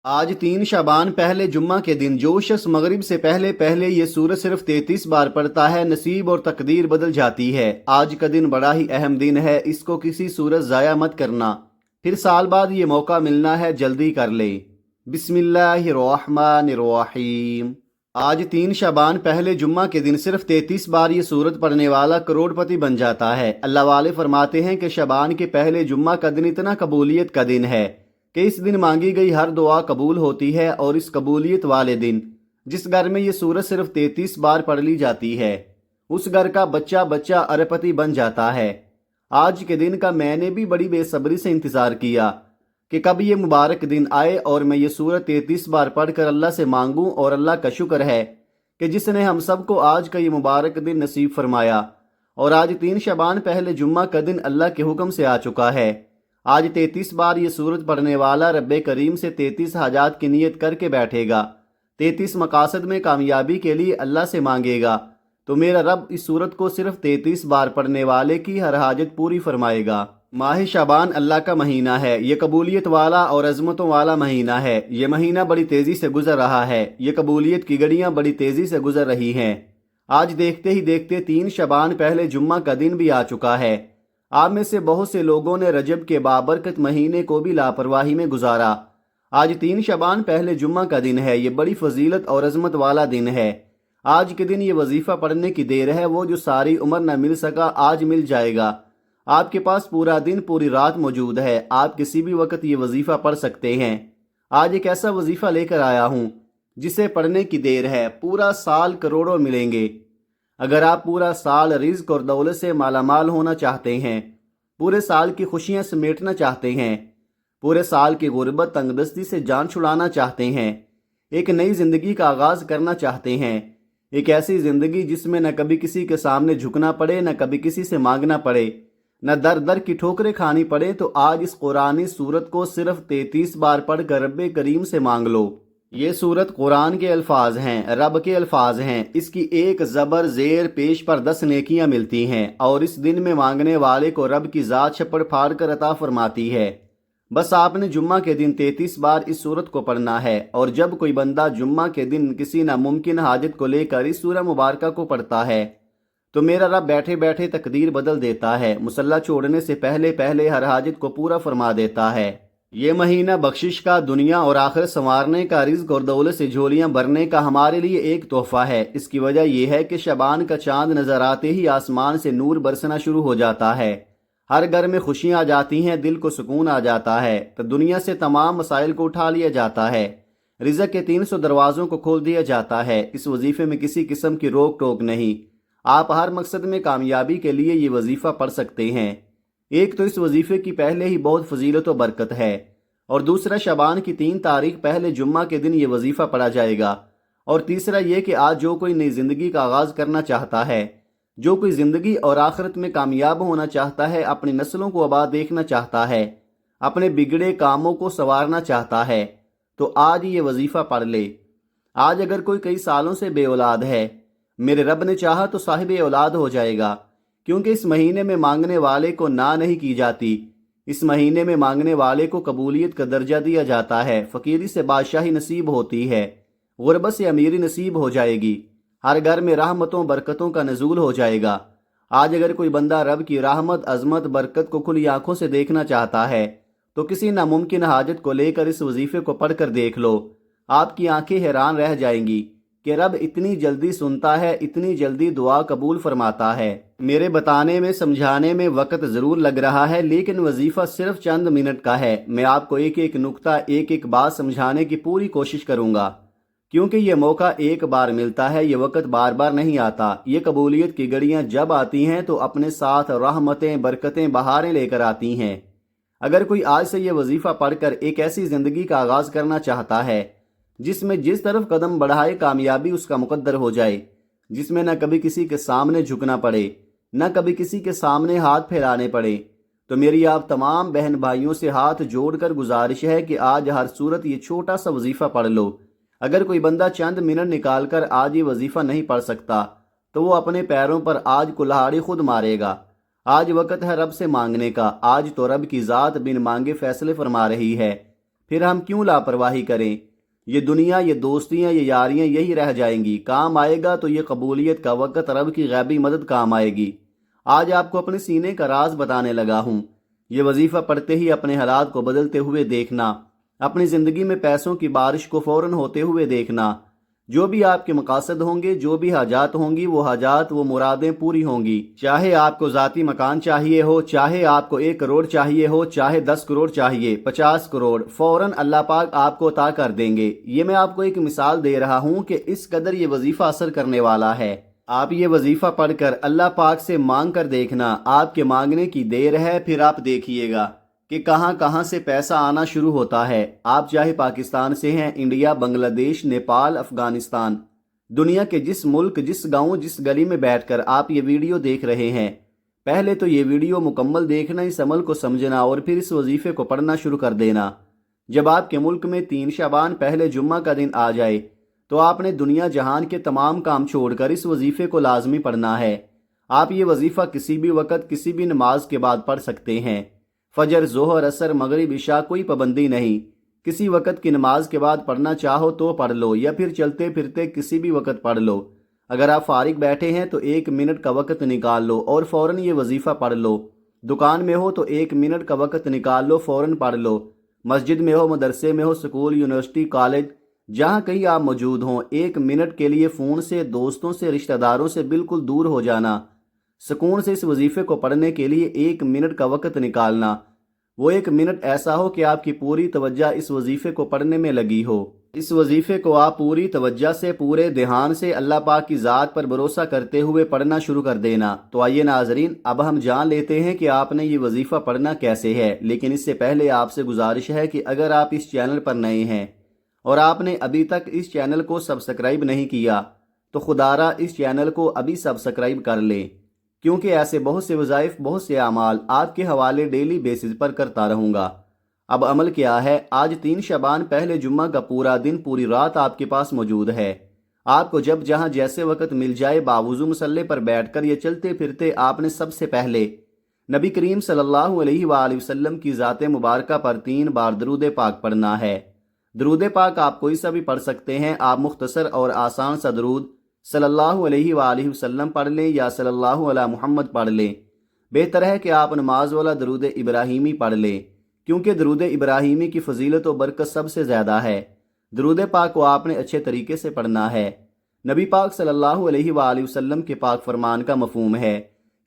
آج 3 شعبان پہلے جمعہ کے دن جو شخص مغرب سے پہلے پہلے یہ سورت صرف 33 بار پڑھتا ہے نصیب اور تقدیر بدل جاتی ہے۔ آج کا دن بڑا ہی اہم دن ہے، اس کو کسی صورت ضائع مت کرنا، پھر سال بعد یہ موقع ملنا ہے، جلدی کر لے۔ بسم اللہ الرحمن الرحیم۔ آج 3 شعبان پہلے جمعہ کے دن صرف 33 بار یہ سورت پڑھنے والا کروڑ پتی بن جاتا ہے۔ اللہ والے فرماتے ہیں کہ شعبان کے پہلے جمعہ کا دن اتنا قبولیت کا دن ہے کہ اس دن مانگی گئی ہر دعا قبول ہوتی ہے، اور اس قبولیت والے دن جس گھر میں یہ سورت صرف 33 بار پڑھ لی جاتی ہے اس گھر کا بچہ بچہ اربپتی بن جاتا ہے۔ آج کے دن کا میں نے بھی بڑی بے صبری سے انتظار کیا کہ کب یہ مبارک دن آئے اور میں یہ سورت 33 بار پڑھ کر اللہ سے مانگوں، اور اللہ کا شکر ہے کہ جس نے ہم سب کو آج کا یہ مبارک دن نصیب فرمایا، اور آج 3 شعبان پہلے جمعہ کا دن اللہ کے حکم سے آ چکا ہے۔ آج 33 بار یہ سورت پڑھنے والا رب کریم سے 33 حاجات کی نیت کر کے بیٹھے گا، 33 مقاصد میں کامیابی کے لیے اللہ سے مانگے گا، تو میرا رب اس سورت کو صرف 33 بار پڑھنے والے کی ہر حاجت پوری فرمائے گا۔ ماہ شعبان اللہ کا مہینہ ہے، یہ قبولیت والا اور عظمتوں والا مہینہ ہے۔ یہ مہینہ بڑی تیزی سے گزر رہا ہے، یہ قبولیت کی گھڑیاں بڑی تیزی سے گزر رہی ہیں۔ آج دیکھتے ہی دیکھتے 3 شعبان پہلے جمعہ کا دن بھی آ چکا ہے۔ آپ میں سے بہت سے لوگوں نے رجب کے بابرکت مہینے کو بھی لاپرواہی میں گزارا۔ آج 3 شعبان پہلے جمعہ کا دن ہے، یہ بڑی فضیلت اور عظمت والا دن ہے۔ آج کے دن یہ وظیفہ پڑھنے کی دیر ہے، وہ جو ساری عمر نہ مل سکا آج مل جائے گا۔ آپ کے پاس پورا دن پوری رات موجود ہے، آپ کسی بھی وقت یہ وظیفہ پڑھ سکتے ہیں۔ آج ایک ایسا وظیفہ لے کر آیا ہوں جسے پڑھنے کی دیر ہے، پورا سال کروڑوں ملیں گے۔ اگر آپ پورا سال رزق اور دولت سے مالا مال ہونا چاہتے ہیں، پورے سال کی خوشیاں سمیٹنا چاہتے ہیں، پورے سال کی غربت تنگ دستی سے جان چھڑانا چاہتے ہیں، ایک نئی زندگی کا آغاز کرنا چاہتے ہیں، ایک ایسی زندگی جس میں نہ کبھی کسی کے سامنے جھکنا پڑے، نہ کبھی کسی سے مانگنا پڑے، نہ در در کی ٹھوکریں کھانی پڑے، تو آج اس قرآنی سورت کو صرف 33 بار پڑھ کر رب کریم سے مانگ لو۔ یہ سورت قرآن کے الفاظ ہیں، رب کے الفاظ ہیں، اس کی ایک زبر زیر پیش پر 10 نیکیاں ملتی ہیں، اور اس دن میں مانگنے والے کو رب کی ذات چھپڑ پھاڑ کر عطا فرماتی ہے۔ بس آپ نے جمعہ کے دن 33 بار اس سورت کو پڑھنا ہے، اور جب کوئی بندہ جمعہ کے دن کسی ناممکن حاجت کو لے کر اس سورہ مبارکہ کو پڑھتا ہے تو میرا رب بیٹھے بیٹھے تقدیر بدل دیتا ہے، مصلی چھوڑنے سے پہلے پہلے ہر حاجت کو پورا فرما دیتا ہے۔ یہ مہینہ بخشش کا، دنیا اور آخرت سنوارنے کا، رزق اور دولت سے جھولیاں بھرنے کا ہمارے لیے ایک تحفہ ہے۔ اس کی وجہ یہ ہے کہ شعبان کا چاند نظر آتے ہی آسمان سے نور برسنا شروع ہو جاتا ہے، ہر گھر میں خوشیاں آ جاتی ہیں، دل کو سکون آ جاتا ہے، تو دنیا سے تمام مسائل کو اٹھا لیا جاتا ہے، رزق کے 300 دروازوں کو کھول دیا جاتا ہے۔ اس وظیفے میں کسی قسم کی روک ٹوک نہیں، آپ ہر مقصد میں کامیابی کے لیے یہ وظیفہ پڑھ سکتے ہیں۔ ایک تو اس وظیفے کی پہلے ہی بہت فضیلت و برکت ہے، اور دوسرا شعبان کی 3 تاریخ پہلے جمعہ کے دن یہ وظیفہ پڑھا جائے گا، اور تیسرا یہ کہ آج جو کوئی نئی زندگی کا آغاز کرنا چاہتا ہے، جو کوئی زندگی اور آخرت میں کامیاب ہونا چاہتا ہے، اپنی نسلوں کو آباد دیکھنا چاہتا ہے، اپنے بگڑے کاموں کو سنوارنا چاہتا ہے، تو آج یہ وظیفہ پڑھ لے۔ آج اگر کوئی کئی سالوں سے بے اولاد ہے، میرے رب نے چاہا تو صاحب اولاد ہو جائے گا، کیونکہ اس مہینے میں مانگنے والے کو نہ نہیں کی جاتی، اس مہینے میں مانگنے والے کو قبولیت کا درجہ دیا جاتا ہے، فقیری سے بادشاہی نصیب ہوتی ہے، غربت سے امیری نصیب ہو جائے گی، ہر گھر میں رحمتوں برکتوں کا نزول ہو جائے گا۔ آج اگر کوئی بندہ رب کی رحمت عظمت برکت کو کھلی آنکھوں سے دیکھنا چاہتا ہے تو کسی ناممکن حاجت کو لے کر اس وظیفے کو پڑھ کر دیکھ لو، آپ کی آنکھیں حیران رہ جائیں گی کہ رب اتنی جلدی سنتا ہے، اتنی جلدی دعا قبول فرماتا ہے۔ میرے بتانے میں سمجھانے میں وقت ضرور لگ رہا ہے، لیکن وظیفہ صرف چند منٹ کا ہے۔ میں آپ کو ایک ایک نقطہ ایک ایک بات سمجھانے کی پوری کوشش کروں گا، کیونکہ یہ موقع ایک بار ملتا ہے، یہ وقت بار بار نہیں آتا۔ یہ قبولیت کی گھڑیاں جب آتی ہیں تو اپنے ساتھ رحمتیں برکتیں بہاریں لے کر آتی ہیں۔ اگر کوئی آج سے یہ وظیفہ پڑھ کر ایک ایسی زندگی کا آغاز کرنا چاہتا ہے جس میں جس طرف قدم بڑھائے کامیابی اس کا مقدر ہو جائے، جس میں نہ کبھی کسی کے سامنے جھکنا پڑے، نہ کبھی کسی کے سامنے ہاتھ پھیلانے پڑے، تو میری آپ تمام بہن بھائیوں سے ہاتھ جوڑ کر گزارش ہے کہ آج ہر صورت یہ چھوٹا سا وظیفہ پڑھ لو۔ اگر کوئی بندہ چند منٹ نکال کر آج یہ وظیفہ نہیں پڑھ سکتا تو وہ اپنے پیروں پر آج کلہاڑی خود مارے گا۔ آج وقت ہے رب سے مانگنے کا، آج تو رب کی ذات بن مانگے فیصلے فرما رہی ہے۔ پھر ہم کیوں لاپرواہی کریں؟ یہ دنیا، یہ دوستیاں، یہ یاریاں یہی رہ جائیں گی۔ کام آئے گا تو یہ قبولیت کا وقت، رب کی غیبی مدد کام آئے گی۔ آج آپ کو اپنے سینے کا راز بتانے لگا ہوں۔ یہ وظیفہ پڑھتے ہی اپنے حالات کو بدلتے ہوئے دیکھنا، اپنی زندگی میں پیسوں کی بارش کو فوراً ہوتے ہوئے دیکھنا۔ جو بھی آپ کے مقاصد ہوں گے، جو بھی حاجات ہوں گی، وہ حاجات، وہ مرادیں پوری ہوں گی۔ چاہے آپ کو ذاتی مکان چاہیے ہو، چاہے آپ کو 1 کروڑ چاہیے ہو، چاہے 10 کروڑ چاہیے، 50 کروڑ، فوراً اللہ پاک آپ کو عطا کر دیں گے۔ یہ میں آپ کو ایک مثال دے رہا ہوں کہ اس قدر یہ وظیفہ اثر کرنے والا ہے۔ آپ یہ وظیفہ پڑھ کر اللہ پاک سے مانگ کر دیکھنا، آپ کے مانگنے کی دیر ہے، پھر آپ دیکھیے گا کہ کہاں کہاں سے پیسہ آنا شروع ہوتا ہے۔ آپ چاہے پاکستان سے ہیں، انڈیا، بنگلہ دیش، نیپال، افغانستان، دنیا کے جس ملک، جس گاؤں، جس گلی میں بیٹھ کر آپ یہ ویڈیو دیکھ رہے ہیں، پہلے تو یہ ویڈیو مکمل دیکھنا، اس عمل کو سمجھنا اور پھر اس وظیفے کو پڑھنا شروع کر دینا۔ جب آپ کے ملک میں 3 شعبان پہلے جمعہ کا دن آ جائے تو آپ نے دنیا جہان کے تمام کام چھوڑ کر اس وظیفے کو لازمی پڑھنا ہے۔ آپ یہ وظیفہ کسی بھی وقت، کسی بھی نماز کے بعد پڑھ سکتے ہیں۔ فجر، ظہر، عصر، مغرب، عشاء، کوئی پابندی نہیں۔ کسی وقت کی نماز کے بعد پڑھنا چاہو تو پڑھ لو، یا پھر چلتے پھرتے کسی بھی وقت پڑھ لو۔ اگر آپ فارغ بیٹھے ہیں تو 1 منٹ کا وقت نکال لو اور فوراً یہ وظیفہ پڑھ لو۔ دکان میں ہو تو 1 منٹ کا وقت نکال لو، فوراً پڑھ لو۔ مسجد میں ہو، مدرسے میں ہو، سکول، یونیورسٹی، کالج، جہاں کہیں آپ موجود ہوں، 1 منٹ کے لیے فون سے، دوستوں سے، رشتہ داروں سے بالکل دور ہو جانا، سکون سے اس وظیفے کو پڑھنے کے لیے 1 منٹ کا وقت نکالنا۔ وہ 1 منٹ ایسا ہو کہ آپ کی پوری توجہ اس وظیفے کو پڑھنے میں لگی ہو۔ اس وظیفے کو آپ پوری توجہ سے، پورے دھیان سے اللہ پاک کی ذات پر بھروسہ کرتے ہوئے پڑھنا شروع کر دینا۔ تو آئیے ناظرین، اب ہم جان لیتے ہیں کہ آپ نے یہ وظیفہ پڑھنا کیسے ہے۔ لیکن اس سے پہلے آپ سے گزارش ہے کہ اگر آپ اس چینل پر نئے ہیں اور آپ نے ابھی تک اس چینل کو سبسکرائب نہیں کیا تو خدارہ اس چینل کو ابھی سبسکرائب کر لیں، کیونکہ ایسے بہت سے وظائف، بہت سے اعمال آپ کے حوالے ڈیلی بیسز پر کرتا رہوں گا۔ اب عمل کیا ہے؟ آج 3 شعبان پہلے جمعہ کا پورا دن، پوری رات آپ کے پاس موجود ہے۔ آپ کو جب جہاں جیسے وقت مل جائے، باوضو مصلے پر بیٹھ کر یا چلتے پھرتے، آپ نے سب سے پہلے نبی کریم صلی اللہ علیہ وآلہ وسلم کی ذات مبارکہ پر 3 بار درود پاک پڑھنا ہے۔ درود پاک آپ کوئی سا بھی پڑھ سکتے ہیں۔ آپ مختصر اور آسان سا درود صلی اللہ علیہ وآلہ وسلم پڑھ لیں یا صلی اللہ علی محمد پڑھ لیں۔ بہتر ہے کہ آپ نماز والا درود ابراہیمی پڑھ لیں، کیونکہ درود ابراہیمی کی فضیلت و برکت سب سے زیادہ ہے۔ درود پاک کو آپ نے اچھے طریقے سے پڑھنا ہے۔ نبی پاک صلی اللہ علیہ وآلہ وسلم کے پاک فرمان کا مفہوم ہے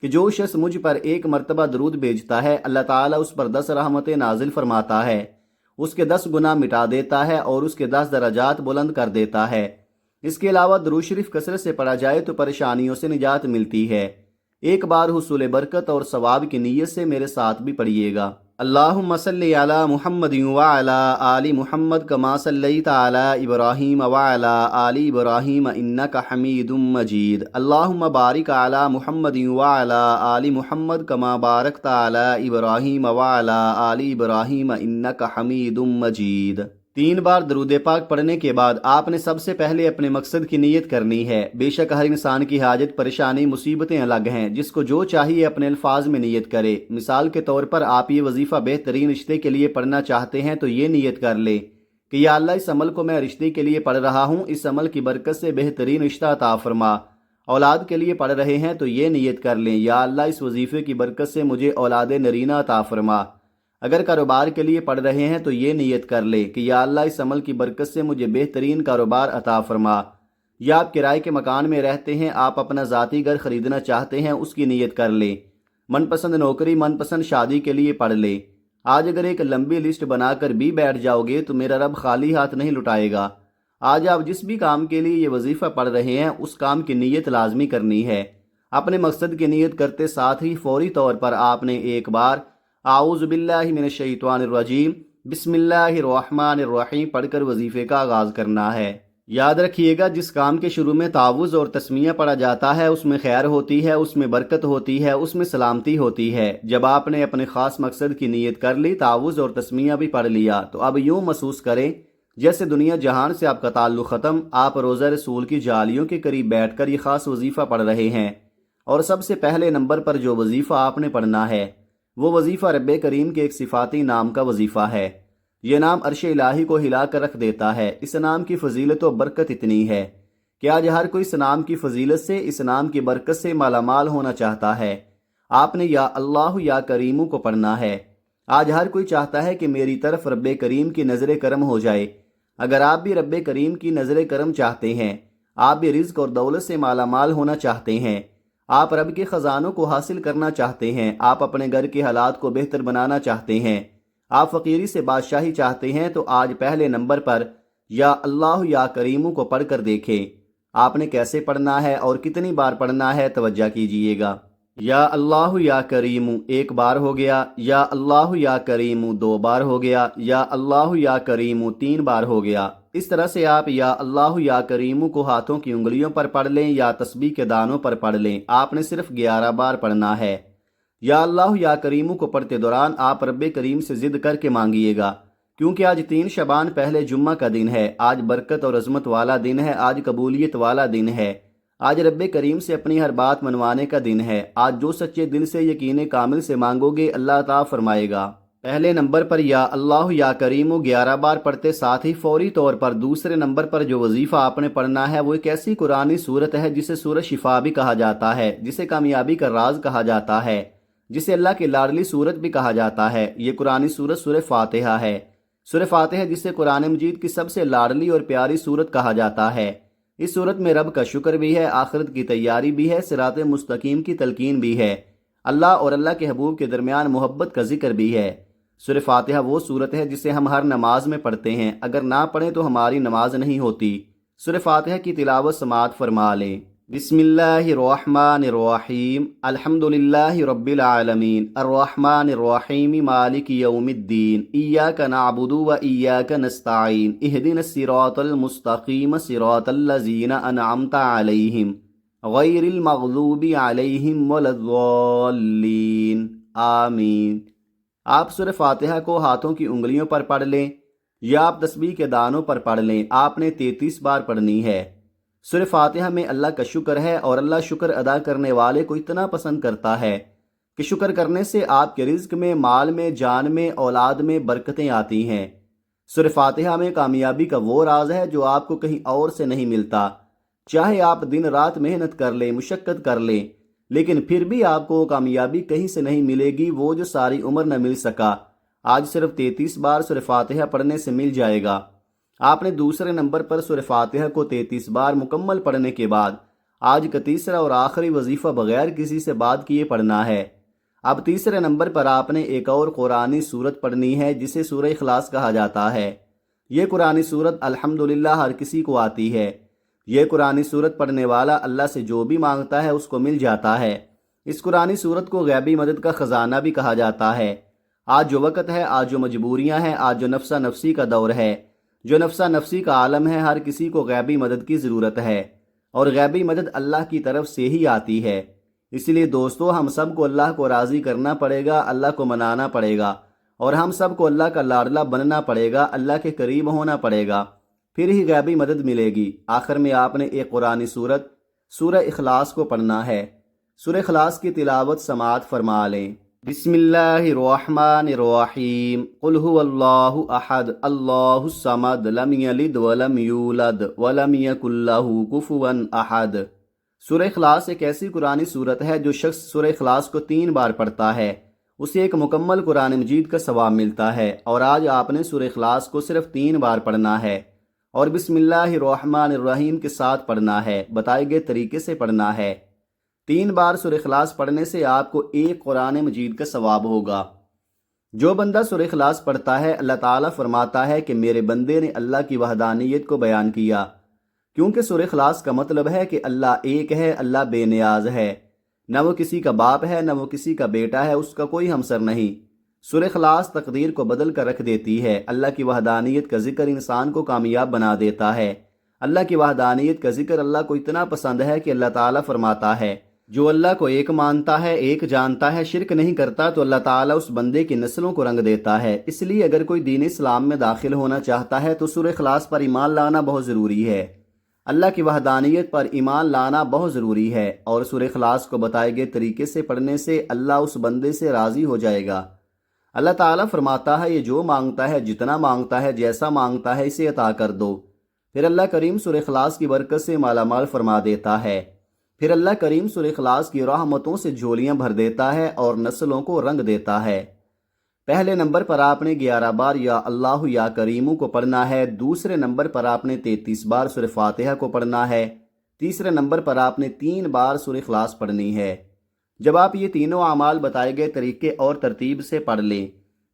کہ جو شخص مجھ پر 1 مرتبہ درود بھیجتا ہے، اللہ تعالیٰ اس پر 10 رحمتیں نازل فرماتا ہے، اس کے 10 گناہ مٹا دیتا ہے اور اس کے 10 درجات بلند کر دیتا ہے۔ اس کے علاوہ درود شریف کثرت سے پڑھا جائے تو پریشانیوں سے نجات ملتی ہے۔ ایک بار حصول برکت اور ثواب کی نیت سے میرے ساتھ بھی پڑھیے گا۔ اللہم صلی علی محمد وعلی آل محمد کما صلیت علی ابراہیم وعلی آل ابراہیم انک حمید مجید۔ اللہم بارک علی محمد وعلی آل محمد کما بارکت علی ابراہیم وعلی آل ابراہیم انک حمید مجید۔ 3 بار درود پاک پڑھنے کے بعد آپ نے سب سے پہلے اپنے مقصد کی نیت کرنی ہے۔ بے شک ہر انسان کی حاجت، پریشانی، مصیبتیں الگ ہیں، جس کو جو چاہیے اپنے الفاظ میں نیت کرے۔ مثال کے طور پر آپ یہ وظیفہ بہترین رشتے کے لیے پڑھنا چاہتے ہیں تو یہ نیت کر لیں کہ یا اللہ، اس عمل کو میں رشتے کے لیے پڑھ رہا ہوں، اس عمل کی برکت سے بہترین رشتہ عطا فرما۔ اولاد کے لیے پڑھ رہے ہیں تو یہ نیت کر لیں، یا اللہ، اس وظیفے کی برکت سے مجھے اولاد نرینہ عطا فرما۔ اگر کاروبار کے لیے پڑھ رہے ہیں تو یہ نیت کر لیں کہ یا اللہ، اس عمل کی برکت سے مجھے بہترین کاروبار عطا فرما۔ یا آپ کرائے کے مکان میں رہتے ہیں، آپ اپنا ذاتی گھر خریدنا چاہتے ہیں، اس کی نیت کر لیں۔ من پسند نوکری، من پسند شادی کے لیے پڑھ لیں۔ آج اگر ایک لمبی لسٹ بنا کر بھی بیٹھ جاؤ گے تو میرا رب خالی ہاتھ نہیں لٹائے گا۔ آج آپ جس بھی کام کے لیے یہ وظیفہ پڑھ رہے ہیں، اس کام کی نیت لازمی کرنی ہے۔ اپنے مقصد کی نیت کرتے ساتھ ہی فوری طور پر آپ نے ایک بار اعوذ باللہ من الشیطان الرجیم بسم اللہ الرحمن الرحیم پڑھ کر وظیفے کا آغاز کرنا ہے۔ یاد رکھیے گا، جس کام کے شروع میں تعوذ اور تسمیہ پڑھا جاتا ہے، اس میں خیر ہوتی ہے، اس میں برکت ہوتی ہے، اس میں سلامتی ہوتی ہے۔ جب آپ نے اپنے خاص مقصد کی نیت کر لی، تعوذ اور تسمیہ بھی پڑھ لیا، تو اب یوں محسوس کریں جیسے دنیا جہان سے آپ کا تعلق ختم، آپ روضہ رسول کی جالیوں کے قریب بیٹھ کر یہ خاص وظیفہ پڑھ رہے ہیں۔ اور سب سے پہلے نمبر پر جو وظیفہ آپ نے پڑھنا ہے، وہ وظیفہ رب کریم کے ایک صفاتی نام کا وظیفہ ہے۔ یہ نام عرش الہی کو ہلا کر رکھ دیتا ہے۔ اس نام کی فضیلت و برکت اتنی ہے کہ آج ہر کوئی اس نام کی فضیلت سے، اس نام کی برکت سے مالا مال ہونا چاہتا ہے۔ آپ نے یا اللہ یا کریمو کو پڑھنا ہے۔ آج ہر کوئی چاہتا ہے کہ میری طرف رب کریم کی نظر کرم ہو جائے۔ اگر آپ بھی رب کریم کی نظر کرم چاہتے ہیں، آپ بھی رزق اور دولت سے مالا مال ہونا چاہتے ہیں، آپ رب کے خزانوں کو حاصل کرنا چاہتے ہیں، آپ اپنے گھر کے حالات کو بہتر بنانا چاہتے ہیں، آپ فقیری سے بادشاہی چاہتے ہیں، تو آج پہلے نمبر پر یا اللہ یا کریمو کو پڑھ کر دیکھیں۔ آپ نے کیسے پڑھنا ہے اور کتنی بار پڑھنا ہے، توجہ کیجئے گا۔ یا اللہ یا کریمو ایک بار ہو گیا، یا اللہ یا کریمو دو بار ہو گیا، یا اللہ یا کریمو تین بار ہو گیا۔ اس طرح سے آپ یا اللہ یا کریمو کو ہاتھوں کی انگلیوں پر پڑھ لیں یا تسبیح کے دانوں پر پڑھ لیں۔ آپ نے صرف 11 بار پڑھنا ہے۔ یا اللہ یا کریمو کو پڑھتے دوران آپ رب کریم سے ضد کر کے مانگیے گا، کیونکہ آج 3 شعبان پہلے جمعہ کا دن ہے۔ آج برکت اور عظمت والا دن ہے، آج قبولیت والا دن ہے، آج رب کریم سے اپنی ہر بات منوانے کا دن ہے۔ آج جو سچے دل سے یقین کامل سے مانگو گے، اللہ عطا فرمائے گا۔ پہلے نمبر پر یا اللہ یا کریمو 11 بار پڑھتے ساتھ ہی فوری طور پر دوسرے نمبر پر جو وظیفہ آپ نے پڑھنا ہے وہ ایک ایسی قرآنی صورت ہے جسے سورہ شفا بھی کہا جاتا ہے، جسے کامیابی کا راز کہا جاتا ہے، جسے اللہ کی لاڈلی صورت بھی کہا جاتا ہے۔ یہ قرآنی صورت سورہ فاتحہ ہے۔ سورہ فاتحہ جسے قرآن مجید کی سب سے لاڈلی اور پیاری صورت کہا جاتا ہے۔ اس صورت میں رب کا شکر بھی ہے، آخرت کی تیاری بھی ہے، صراط مستقیم کی تلقین بھی ہے، اللہ اور اللہ کے حبوب کے درمیان محبت کا ذکر بھی ہے۔ سورہ فاتحہ وہ صورت ہے جسے ہم ہر نماز میں پڑھتے ہیں، اگر نہ پڑھیں تو ہماری نماز نہیں ہوتی۔ سورہ فاتحہ کی تلاوت سماعت فرما لیں۔ بسم اللہ الرحمن الرحیم، الحمدللہ رب العالمین، الرحمن الرحیم، مالک یوم الدین، ایاک نعبد و ایاک نستعین، اہدنا الصراط المستقیم، صراط الذین انعمت علیہم، غیر المغضوب علیہم ولا الضالین، آمین۔ آپ سورہ فاتحہ کو ہاتھوں کی انگلیوں پر پڑھ لیں یا آپ تسبیح کے دانوں پر پڑھ لیں۔ آپ نے 33 بار پڑھنی ہے۔ سورہ فاتحہ میں اللہ کا شکر ہے اور اللہ شکر ادا کرنے والے کو اتنا پسند کرتا ہے کہ شکر کرنے سے آپ کے رزق میں، مال میں، جان میں، اولاد میں برکتیں آتی ہیں۔ سورہ فاتحہ میں کامیابی کا وہ راز ہے جو آپ کو کہیں اور سے نہیں ملتا۔ چاہے آپ دن رات محنت کر لیں، مشقت کر لیں، لیکن پھر بھی آپ کو کامیابی کہیں سے نہیں ملے گی، وہ جو ساری عمر نہ مل سکا، آج صرف 33 بار سورہ فاتحہ پڑھنے سے مل جائے گا۔ آپ نے دوسرے نمبر پر سورہ فاتحہ کو 33 بار مکمل پڑھنے کے بعد آج کا تیسرا اور آخری وظیفہ بغیر کسی سے بات کیے پڑھنا ہے۔ اب تیسرے نمبر پر آپ نے ایک اور قرآنی صورت پڑھنی ہے جسے سورہ اخلاص کہا جاتا ہے۔ یہ قرآنی صورت الحمدللہ ہر کسی کو آتی ہے۔ یہ قرآنی صورت پڑھنے والا اللہ سے جو بھی مانگتا ہے اس کو مل جاتا ہے۔ اس قرآنی صورت کو غیبی مدد کا خزانہ بھی کہا جاتا ہے۔ آج جو وقت ہے، آج جو مجبوریاں ہیں، آج جو نفسا نفسی کا دور ہے، جو نفسا نفسی کا عالم ہے، ہر کسی کو غیبی مدد کی ضرورت ہے، اور غیبی مدد اللہ کی طرف سے ہی آتی ہے۔ اس لیے دوستو، ہم سب کو اللہ کو راضی کرنا پڑے گا، اللہ کو منانا پڑے گا، اور ہم سب کو اللہ کا لاڈلا بننا پڑے گا، اللہ کے قریب ہونا پڑے گا، پھر ہی غیبی مدد ملے گی۔ آخر میں آپ نے ایک قرآنی صورت سورہ اخلاص کو پڑھنا ہے۔ سورہ اخلاص کی تلاوت سماعت فرما لیں۔ بسم اللہ الرحمن الرحیم، قل هو اللہ احد، اللہ الصمد، لم یلد ولم یولد ولم یکن لہ کفوا احد۔ سورہ اخلاص ایک ایسی قرآنی صورت ہے جو شخص سورہ اخلاص کو 3 بار پڑھتا ہے اسے ایک مکمل قرآن مجید کا ثواب ملتا ہے، اور آج آپ نے سورہ اخلاص کو صرف 3 بار پڑھنا ہے اور بسم اللہ الرحمن الرحیم کے ساتھ پڑھنا ہے، بتائے گئے طریقے سے پڑھنا ہے۔ 3 بار سورہ اخلاص پڑھنے سے آپ کو ایک قرآن مجید کا ثواب ہوگا۔ جو بندہ سورہ اخلاص پڑھتا ہے، اللہ تعالیٰ فرماتا ہے کہ میرے بندے نے اللہ کی وحدانیت کو بیان کیا، کیونکہ سورہ اخلاص کا مطلب ہے کہ اللہ ایک ہے، اللہ بے نیاز ہے، نہ وہ کسی کا باپ ہے، نہ وہ کسی کا بیٹا ہے، اس کا کوئی ہمسر نہیں۔ سورہ اخلاص تقدیر کو بدل کر رکھ دیتی ہے۔ اللہ کی وحدانیت کا ذکر انسان کو کامیاب بنا دیتا ہے۔ اللہ کی وحدانیت کا ذکر اللہ کو اتنا پسند ہے کہ اللہ تعالیٰ فرماتا ہے، جو اللہ کو ایک مانتا ہے، ایک جانتا ہے، شرک نہیں کرتا، تو اللہ تعالیٰ اس بندے کی نسلوں کو رنگ دیتا ہے۔ اس لیے اگر کوئی دین اسلام میں داخل ہونا چاہتا ہے تو سورہ اخلاص پر ایمان لانا بہت ضروری ہے۔ اللہ کی وحدانیت پر ایمان لانا بہت ضروری ہے، اور سورہ اخلاص کو بتائے گئے طریقے سے پڑھنے سے اللہ اس بندے سے راضی ہو جائے گا۔ اللہ تعالیٰ فرماتا ہے یہ جو مانگتا ہے، جتنا مانگتا ہے، جیسا مانگتا ہے اسے عطا کر دو۔ پھر اللہ کریم سورہ اخلاص کی برکت سے مالا مال فرما دیتا ہے۔ پھر اللہ کریم سورہ اخلاص کی رحمتوں سے جھولیاں بھر دیتا ہے اور نسلوں کو رنگ دیتا ہے۔ پہلے نمبر پر آپ نے 11 بار یا اللہ یا کریمو کو پڑھنا ہے، دوسرے نمبر پر آپ نے 33 بار سورہ فاتحہ کو پڑھنا ہے، تیسرے نمبر پر آپ نے 3 بار سورہ اخلاص پڑھنی ہے۔ جب آپ یہ تینوں اعمال بتائے گئے طریقے اور ترتیب سے پڑھ لیں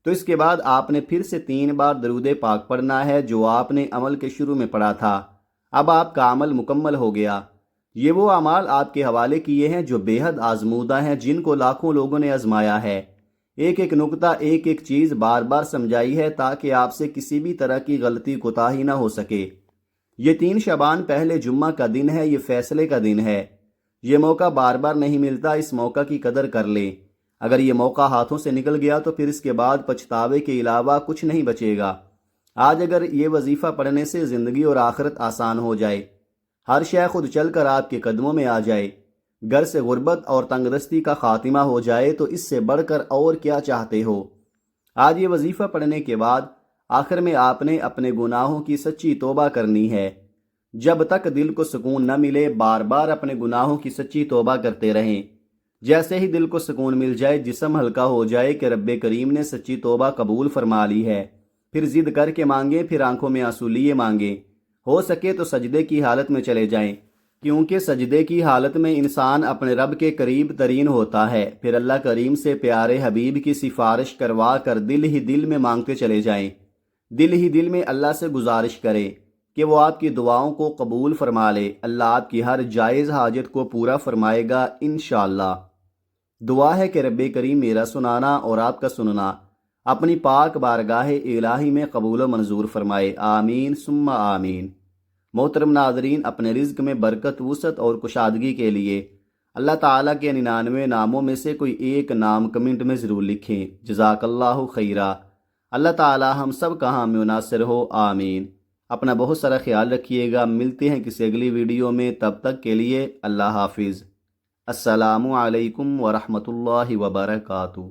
تو اس کے بعد آپ نے پھر سے 3 بار درود پاک پڑھنا ہے جو آپ نے عمل کے شروع میں پڑھا تھا۔ اب آپ کا عمل مکمل ہو گیا۔ یہ وہ اعمال آپ کے حوالے کیے ہیں جو بے حد آزمودہ ہیں، جن کو لاکھوں لوگوں نے آزمایا ہے۔ ایک ایک نقطہ، ایک ایک چیز بار بار سمجھائی ہے تاکہ آپ سے کسی بھی طرح کی غلطی کوتاہی نہ ہو سکے۔ یہ 3 شعبان پہلے جمعہ کا دن ہے، یہ فیصلے کا دن ہے۔ یہ موقع بار بار نہیں ملتا، اس موقع کی قدر کر لیں۔ اگر یہ موقع ہاتھوں سے نکل گیا تو پھر اس کے بعد پچھتاوے کے علاوہ کچھ نہیں بچے گا۔ آج اگر یہ وظیفہ پڑھنے سے زندگی اور آخرت آسان ہو جائے، ہر شے خود چل کر آپ کے قدموں میں آ جائے، گھر سے غربت اور تنگ دستی کا خاتمہ ہو جائے تو اس سے بڑھ کر اور کیا چاہتے ہو؟ آج یہ وظیفہ پڑھنے کے بعد آخر میں آپ نے اپنے گناہوں کی سچی توبہ کرنی ہے۔ جب تک دل کو سکون نہ ملے بار بار اپنے گناہوں کی سچی توبہ کرتے رہیں۔ جیسے ہی دل کو سکون مل جائے، جسم ہلکا ہو جائے کہ رب کریم نے سچی توبہ قبول فرما لی ہے، پھر ضد کر کے مانگیں، پھر آنکھوں میں آنسو لیے مانگیں۔ ہو سکے تو سجدے کی حالت میں چلے جائیں، کیونکہ سجدے کی حالت میں انسان اپنے رب کے قریب ترین ہوتا ہے۔ پھر اللہ کریم سے پیارے حبیب کی سفارش کروا کر دل ہی دل میں مانگتے چلے جائیں۔ دل ہی دل میں اللہ سے گزارش کریں کہ وہ آپ کی دعاؤں کو قبول فرما لے۔ اللہ آپ کی ہر جائز حاجت کو پورا فرمائے گا انشاءاللہ۔ دعا ہے کہ رب کریم میرا سنانا اور آپ کا سننا اپنی پاک بارگاہ الہی میں قبول و منظور فرمائے، آمین ثم آمین۔ محترم ناظرین، اپنے رزق میں برکت، وسعت اور کشادگی کے لیے اللہ تعالیٰ کے 99 ناموں میں سے کوئی ایک نام کمنٹ میں ضرور لکھیں۔ جزاک اللہ خیرہ۔ اللہ تعالیٰ ہم سب کا حامی و ناصر ہو، آمین۔ اپنا بہت سارا خیال رکھیے گا، ملتے ہیں کسی اگلی ویڈیو میں، تب تک کے لیے اللہ حافظ۔ السلام علیکم ورحمۃ اللہ وبرکاتہ۔